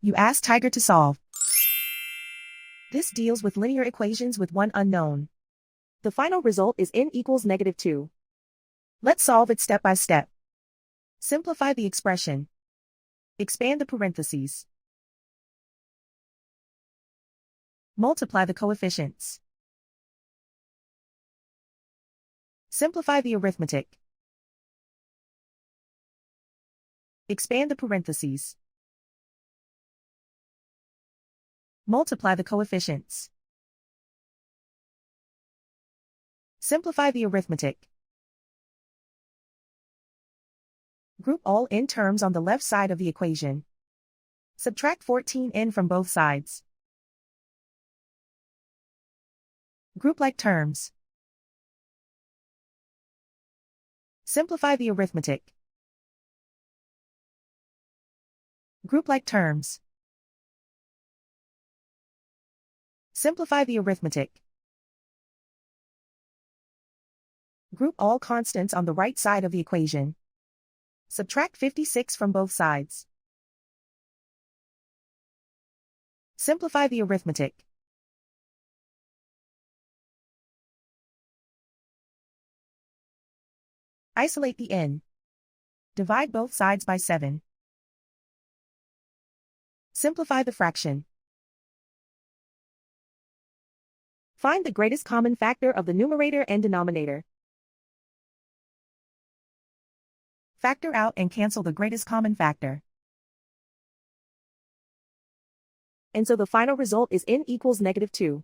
You ask Tiger to solve. This deals with linear equations with one unknown. The final result is n equals -2. Let's solve it step by step. Simplify the expression. Expand the parentheses. Multiply the coefficients. Simplify the arithmetic. Expand the parentheses. Multiply the coefficients. Simplify the arithmetic. Group all n terms on the left side of the equation. Subtract 14n from both sides. Group like terms. Simplify the arithmetic. Group like terms. Simplify the arithmetic. Group all constants on the right side of the equation. Subtract 56 from both sides. Simplify the arithmetic. Isolate the n. Divide both sides by 7. Simplify the fraction. Find the greatest common factor of the numerator and denominator. Factor out and cancel the greatest common factor. And so the final result is n equals -2.